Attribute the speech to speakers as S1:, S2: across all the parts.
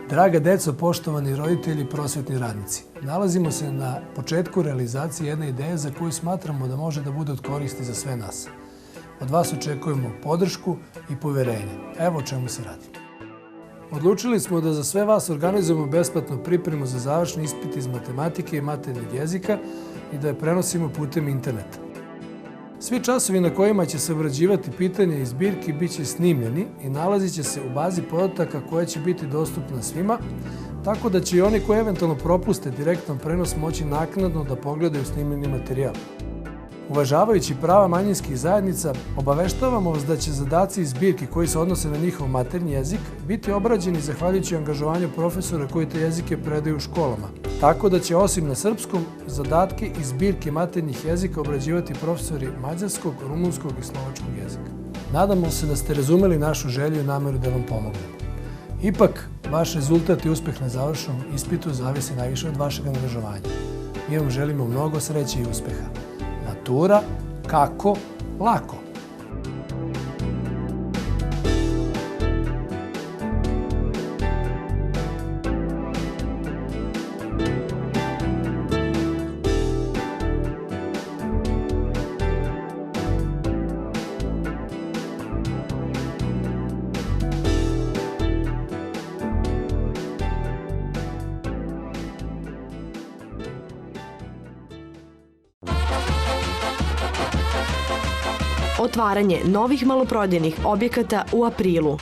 S1: Draga deco, poštovani roditelji i prosvetni radnici, nalazimo se na početku realizacije jedne ideje za koju smatramo da može da bude od koristi za sve nas. Od vas očekujemo podršku i poverenje. Evo o čemu se radi. Odlučili smo da za sve vas organizujemo besplatnu pripremu za završni ispit iz matematike i maternjeg jezika i da je prenosimo putem interneta. Svi časovi na kojima će se obrađivati pitanja iz zbirki bit će snimljeni i nalazit će se u bazi podataka koja će biti dostupna svima, tako da će i oni koji eventualno propuste direktan prenos moći naknadno da pogledaju snimljeni materijal. Uvažavajući prava manjinskih zajednica, obaveštavamo vas da će zadaci iz zbirki koji se odnose na njihov maternji jezik biti obrađeni zahvaljujući angažovanju profesora koji te jezike predaju u školama. Tako da će osim na srpskom, zadatke iz zbirke maternjih jezika obrađivati profesori mađarskog, rumunskog i slovačkog jezika. Nadamo se da ste razumeli našu želju i nameru da vam pomognemo. Ipak, vaš rezultat i uspeh na završnom ispitu zavisi najviše od vašeg angažovanja. Mi vam želimo mnogo sreće i uspeha. Matura, kako, lako.
S2: Otvaranje novih maloprodajnih objekata u aprilu.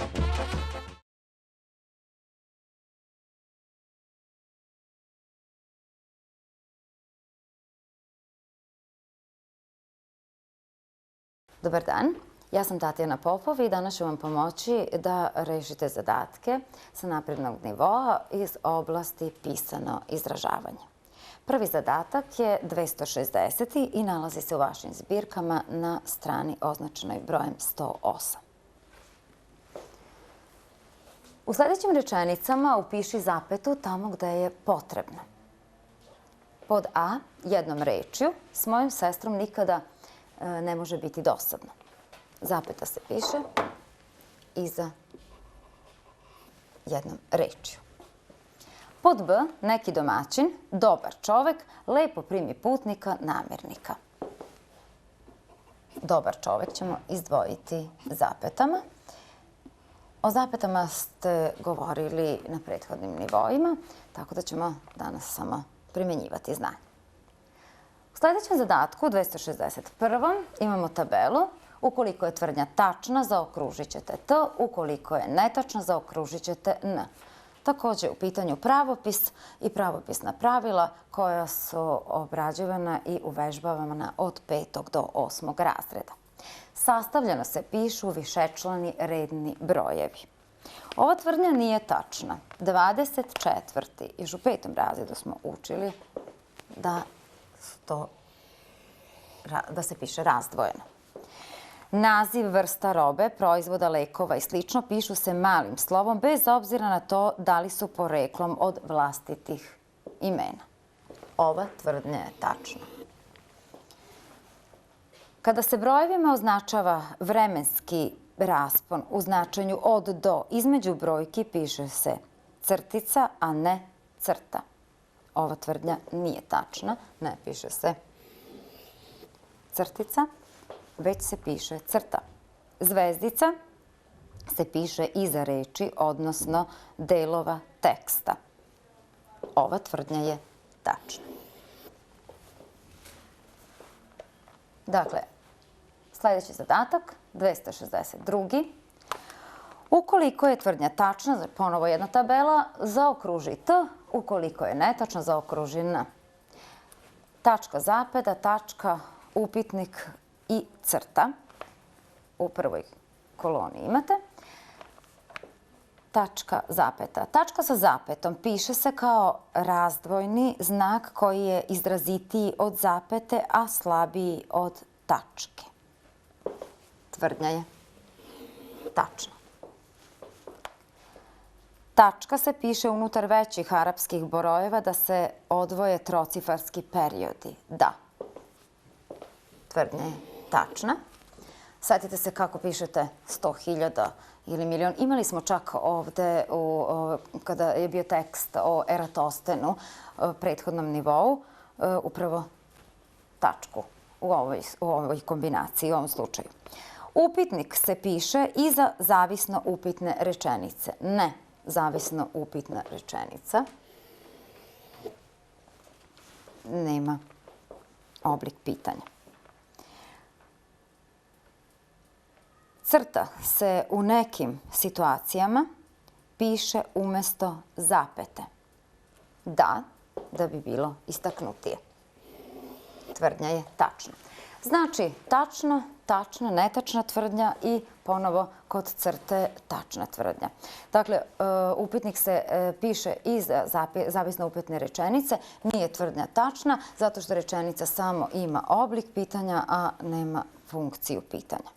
S3: Dobar dan, ja sam Tatjana Popov i danas ću vam pomoći da rešite zadatke sa naprednog nivoa iz oblasti pisano izražavanje. Prvi zadatak je 260. i nalazi se u vašim zbirkama na strani označenoj brojem 108. U sljedećim rečenicama upiši zapetu tamo gde je potrebno. Pod A, jednom rečju, s mojom sestrom nikada ne može biti dosadno. Zapeta se piše iza jednom rečju. Pod B, neki domaćin, dobar čovek, lepo primi putnika, namirnika. Dobar čovek ćemo izdvojiti zapetama. O zapetama ste govorili na prethodnim nivoima, tako da ćemo danas samo primenjivati znanje. U sljedećem zadatku, 261. imamo tabelu. Ukoliko je tvrdnja tačna, zaokružit ćete T, ukoliko je netačna, zaokružit ćete N. Također u pitanju pravopis i pravopisna pravila koja su obrađivana i uvežbavana od 5. do 8. razreda. Sastavljeno se pišu višečlani redni brojevi. Ova tvrdnja nije tačna. 24. još u 5. razredu smo učili da se piše razdvojeno. Naziv, vrsta robe, proizvoda, lekova i sl. pišu se malim slovom bez obzira na to da li su poreklom od vlastitih imena. Ova tvrdnja je tačna. Kada se brojevima označava vremenski raspon u značenju od do, između brojki piše se crtica, a ne crta. Ova tvrdnja nije tačna, ne piše se crtica, već se piše crta. Zvezdica se piše iza reči, odnosno delova teksta. Ova tvrdnja je tačna. Dakle, sljedeći zadatak, 262. Ukoliko je tvrdnja tačna, ponovo jedna tabela, zaokruži T, ukoliko je netačna, zaokruži N. Tačka, zapeta, tačka, upitnik i crta. U prvoj koloni imate. Tačka, zapeta. Tačka sa zapetom piše se kao razdvojni znak koji je izrazitiji od zapete, a slabiji od tačke. Tvrdnja je tačna. Tačka se piše unutar većih arapskih brojeva da se odvoje trocifarski periodi. Da. Tvrdnja je tačna. Sjetite se kako pišete 100.000 ili milion. Imali smo čak ovde, kada je bio tekst o Eratostenu, prethodnom nivou, upravo tačku u ovoj kombinaciji, u ovom slučaju. Upitnik se piše iza zavisno upitne rečenice. Ne zavisno upitna rečenica. Nema oblik pitanja. Crta se u nekim situacijama piše umesto zapete. Da bi bilo istaknutije. Tvrdnja je tačna. Znači, tačna, netačna tvrdnja i ponovo kod crte tačna tvrdnja. Dakle, upitnik se piše iz zavisno upitne rečenice. Nije tvrdnja tačna zato što rečenica samo ima oblik pitanja, a nema funkciju pitanja.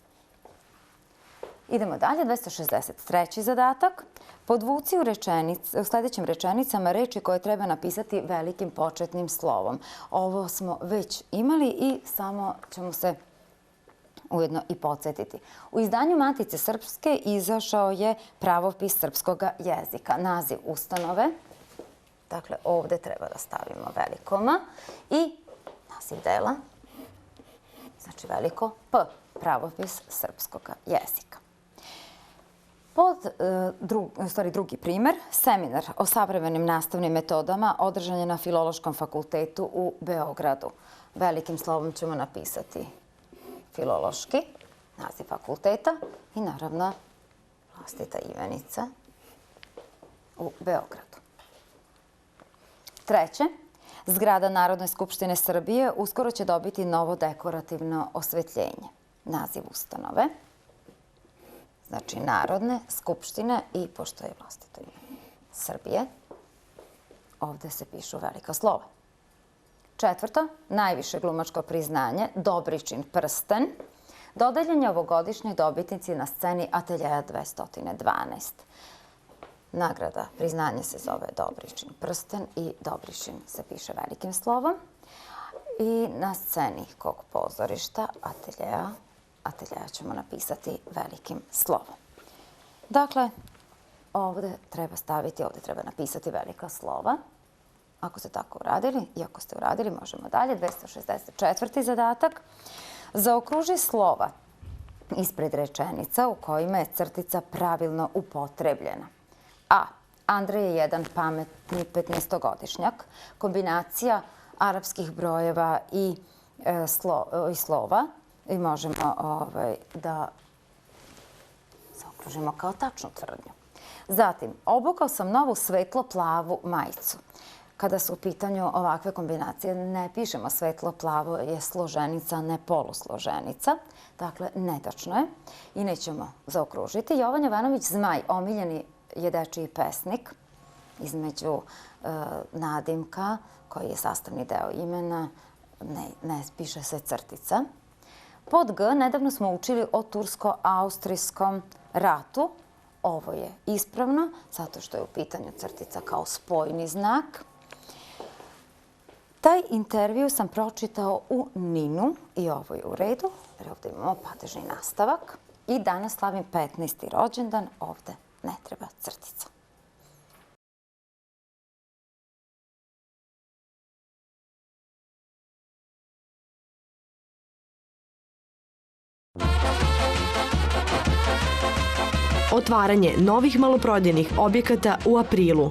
S3: Idemo dalje, 263. zadatak. Podvuci u sljedećim rečenicama reči koje treba napisati velikim početnim slovom. Ovo smo već imali i samo ćemo se ujedno i podsjetiti. U izdanju Matice Srpske izašao je pravopis srpskog jezika. Naziv ustanove, dakle ovdje treba da stavimo veliko M, i naziv dela, znači veliko P, pravopis srpskog jezika. Drugi primjer, seminar o savremenim nastavnim metodama održan je na Filološkom fakultetu u Beogradu. Velikim slovom ćemo napisati Filološki, naziv fakulteta i naravno vlastita imenica u Beogradu. Treće, zgrada Narodne skupštine Srbije uskoro će dobiti novo dekorativno osvetljenje. Naziv ustanove. Znači, Narodne skupštine i, pošto je vlastito ime Srbije, ovdje se pišu velika slova. Četvrto, najviše glumačko priznanje, Dobričin prsten, dodeljen je ovogodišnjoj dobitnici na sceni Ateljeja 212. Nagrada, priznanje se zove Dobričin prsten i Dobričin se piše velikim slovom. I na sceni kog pozorišta Ateljeja ćemo napisati velikim slovom. Dakle, ovdje treba napisati velika slova. Ako ste tako uradili, i ako ste uradili, možemo dalje. 264. zadatak. Zaokruži slova ispred rečenica u kojima je crtica pravilno upotrebljena. A. Andrej je jedan pametni 15-godišnjak. Kombinacija arapskih brojeva i slova. I možemo da zaokružimo kao tačnu tvrdnju. Zatim, obukao sam novu svetlo-plavu majicu. Kada su u pitanju ovakve kombinacije, ne pišemo svetlo-plavo je složenica, ne polusloženica. Dakle, netačno je i nećemo zaokružiti. Jovan Jovanović Zmaj, omiljeni je dečiji pesnik između nadimka, koji je sastavni deo imena, ne piše se crtica. Pod G nedavno smo učili o Tursko-Austrijskom ratu. Ovo je ispravno, zato što je u pitanju crtica kao spojni znak. Taj intervju sam pročitao u Ninu i ovo je u redu, jer ovdje imamo padežni nastavak. I danas slavim 15. rođendan, ovdje ne treba crtica.
S2: Otvaranje novih maloprodajnih objekata u aprilu.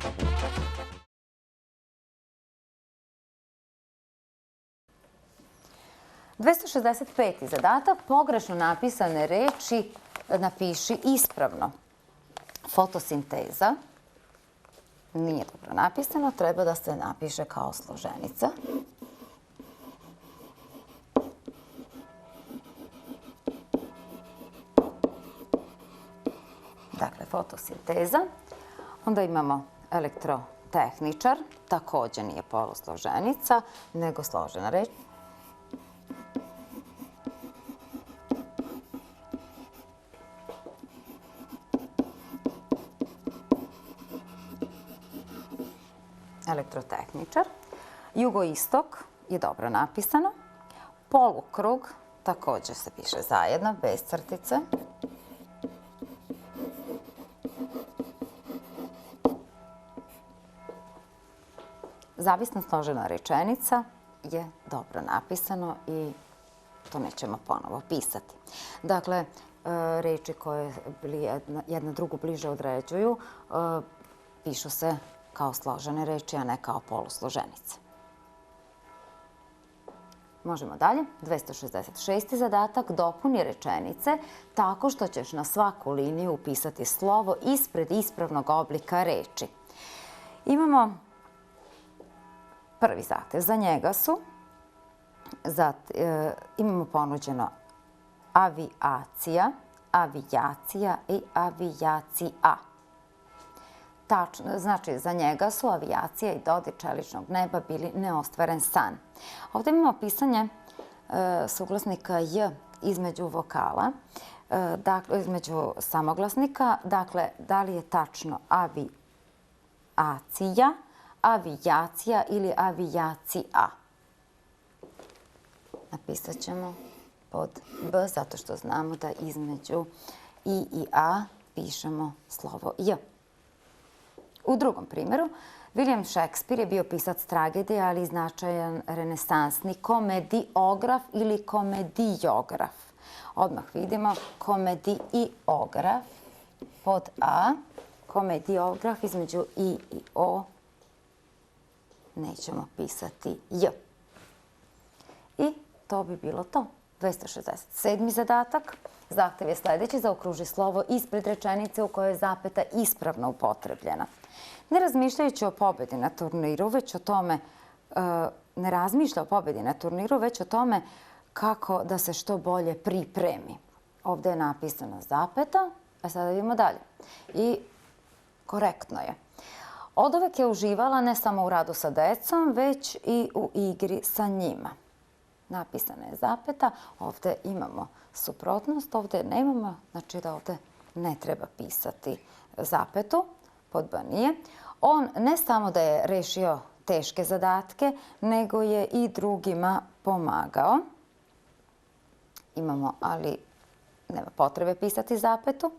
S3: (265. zadatak. Pogrešno napisane reči napiši ispravno. Fotosinteza. Nije dobro napisano, treba da se napiše kao složenica. Dakle, fotosinteza. Onda imamo elektrotehničar. Također nije polusloženica, nego složena reč. Elektrotehničar. Jugoistok je dobro napisano. Polukrug također se piše zajedno, bez crtice. zavisno složena rečenica je dobro napisano i to nećemo ponovo pisati. Dakle, reči koje jedna drugu bliže određuju pišu se kao složene reči, a ne kao polusloženice. Možemo dalje. 266. zadatak. Dopuni rečenice tako što ćeš na svaku liniju upisati slovo ispred ispravnog oblika reči. Imamo prvi zahtev. Za njega su imamo ponuđeno avijacija, avijacija i avijacija. Tačno, znači za njega su avijacija i dodir čeličnog neba bili neostvaren san. Ovdje imamo pisanje suglasnika j između vokala, dakle između samoglasnika. Dakle, da li je tačno avijacija, avijacija ili avijacija? Napisat ćemo pod b zato što znamo da između i a pišemo slovo j. U drugom primjeru, William Shakespeare je bio pisac tragedije, ali i značajan renesansni komediograf ili komedijograf. Odmah vidimo komediograf pod a, komedijograf između i o nećemo pisati j. I to bi bilo to. 267. zadatak. Zahtev je sljedeći: zaokruži slovo ispred rečenice u kojoj je zapeta ispravno upotrebljena. Ne razmišljajući o pobjedi na turniru, već o tome kako da se što bolje pripremi. Ovdje je napisano zapeta, a sada vidimo dalje. I korektno je. Oduvek je uživala ne samo u radu sa decom, već i u igri sa njima. Napisana je zapeta, ovdje imamo suprotnost, ovdje nemamo, znači da ovdje ne treba pisati zapetu, pod b nije. On ne samo da je rešio teške zadatke, nego je i drugima pomagao. Imamo, ali nema potrebe pisati zapetu.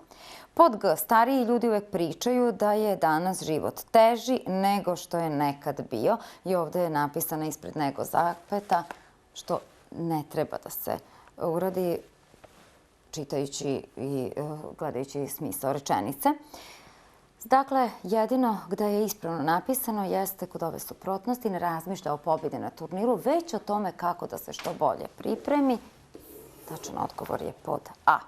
S3: Pod g, stariji ljudi uvek pričaju da je danas život teži nego što je nekad bio. I ovdje je napisana ispred nego zapeta, što ne treba da se uradi čitajući i gledajući smisao rečenice. Dakle, jedino gdje je ispravno napisano jeste kod ove suprotnosti: ne razmišlja o pobjedi na turniru, već o tome kako da se što bolje pripremi. Tačan odgovor je pod a.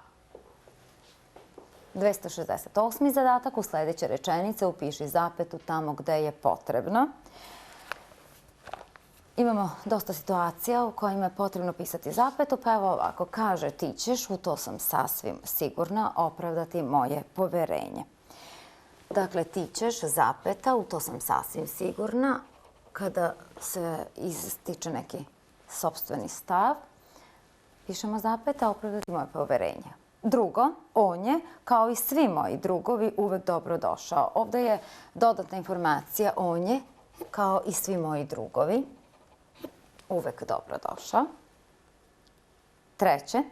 S3: 268. zadatak. U sljedeće rečenice upiši zapetu tamo gdje je potrebno. Imamo dosta situacija u kojima je potrebno pisati zapetu, pa evo ovako, kaže: ti ćeš, u to sam sasvim sigurna, opravdati moje poverenje. Dakle, ti ćeš, zapeta, u to sam sasvim sigurna, kada se ističe neki sopstveni stav, pišemo zapeta, opravdati moje poverenje. Drugo, on je, kao i svi moji drugovi, uvek dobro došao. Ovdje je dodatna informacija: on je, kao i svi moji drugovi, uvek dobro došao. Treće,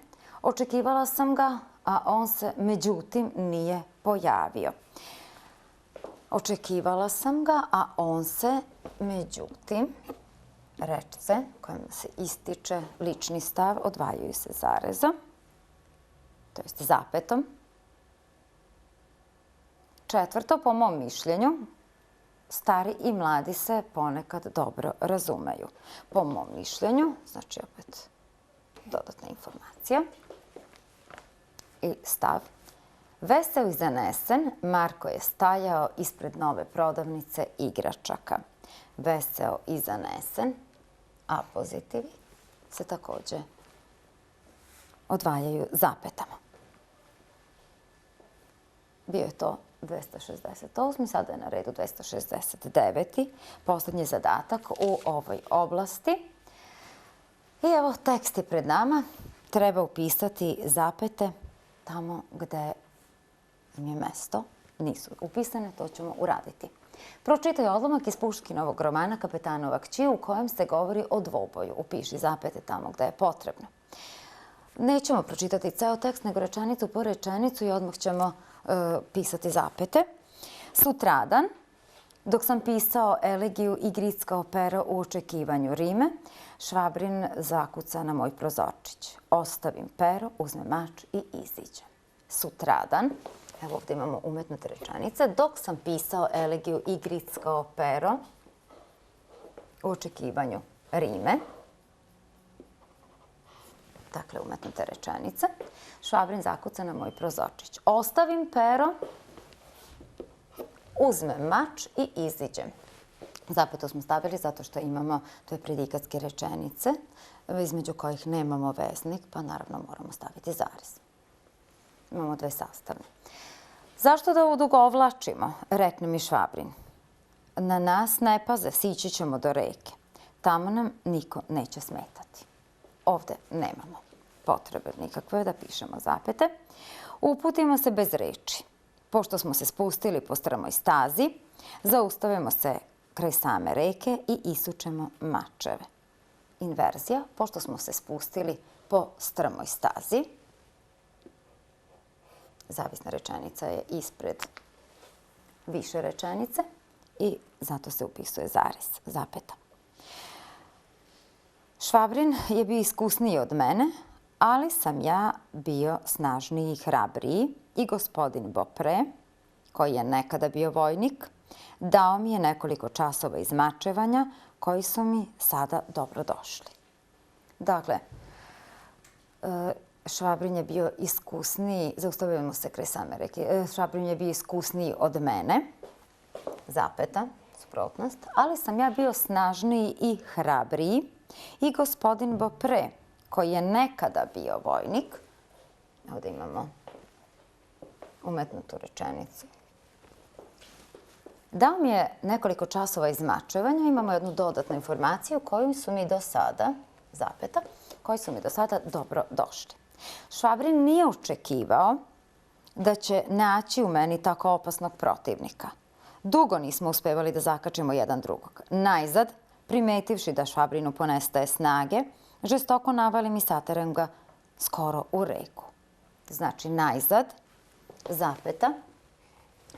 S3: očekivala sam ga, a on se međutim nije pojavio. Očekivala sam ga, a on se međutim, rečce kojim se ističe lični stav odvajaju se zarezom, to jest zapetom. Četvrto, po mom mišljenju, stari i mladi se ponekad dobro razumeju. Po mom mišljenju, znači opet dodatna informacija. I stav. Veseo i zanesen, Marko je stajao ispred nove prodavnice igračaka. Veseo i zanesen, a pozitivi, se također odvajaju zapetama. Bio je to 268. Sada je na redu 269. Posljednji zadatak u ovoj oblasti. I evo, tekst je pred nama. Treba upisati zapete tamo gdje im je mesto. Nisu upisane, to ćemo uraditi. Pročitaj odlomak iz Puškinovog romana Kapetanova kći u kojem se govori o dvoboju. Upiši zapete tamo gdje je potrebno. Nećemo pročitati ceo tekst, nego rečenicu po rečenicu i odmah ćemo pisati zapete. Sutradan Dok sam pisao elegiju i gritskao pero u očekivanju rime, Švabrin zakuca na moj prozorčić. Ostavim pero, uzmem mač i iziđem. Sutradan, evo ovdje imamo umetnute rečenice, dok sam pisao elegiju i gritskao pero u očekivanju rime, dakle umetnute rečenice, Švabrin zakuca na moj prozorčić. Ostavim pero, uzmem mač i iziđem. Zapeto smo stavili zato što imamo dve predikatske rečenice između kojih nemamo veznik, pa naravno moramo staviti zarez. Imamo dve sastavne. Zašto da odugovlačimo, rekne mi Švabrin. Na nas ne paze, sići ćemo do reke. Tamo nam niko neće smetati. Ovde nemamo potrebe nikakve da pišemo zapete. Uputimo se bez reči. Pošto smo se spustili po strmoj stazi, zaustavimo se kraj same reke i isučemo mačeve. Inverzija, pošto smo se spustili po strmoj stazi, zavisna rečenica je ispred više rečenice i zato se upisuje zarez, zapeta. Švabrin je bio iskusniji od mene, ali sam ja bio snažniji i hrabriji i gospodin Bopre, koji je nekada bio vojnik, dao mi je nekoliko časova izmačevanja koji su mi sada dobro došli. Dakle, Švabrin je bio iskusniji, zaustavljamo se kraj same reke, Švabrin je bio iskusniji od mene, zapeta, suprotnost, ali sam ja bio snažniji i hrabriji i gospodin Bopre, koji je nekada bio vojnik, ovdje imamo umetnutu rečenicu, dao mi je nekoliko časova izmačevanja, imamo jednu dodatnu informaciju koju su mi do sada, zapeta, koji su mi do sada dobro došli. Švabrin nije očekivao da će naći u meni tako opasnog protivnika. Dugo nismo uspevali da zakačimo jedan drugog. Najzad, primetivši da Švabrinu ponestaje snage, žestoko navalim i saterem ga skoro u reku. Znači, najzad, zapeta,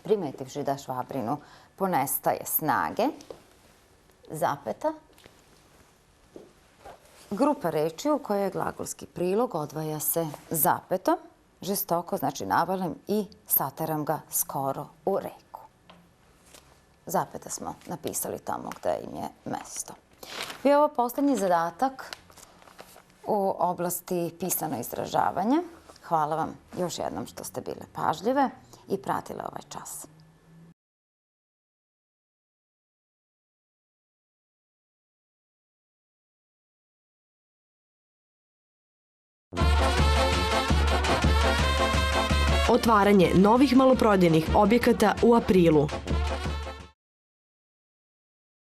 S3: primetivši da Švabrinu ponestaje snage, zapeta, grupa reči u kojoj je glagolski prilog odvaja se zapetom, žestoko, znači navalim i sateram ga skoro u reku. Zapeta smo napisali tamo gde im je mesto. I ovo poslednji zadatak u oblasti pisano izražavanje. Hvala vam još jednom što ste bile pažljive i pratile ovaj čas.
S2: Otvaranje novih maloprodajnih objekata u aprilu.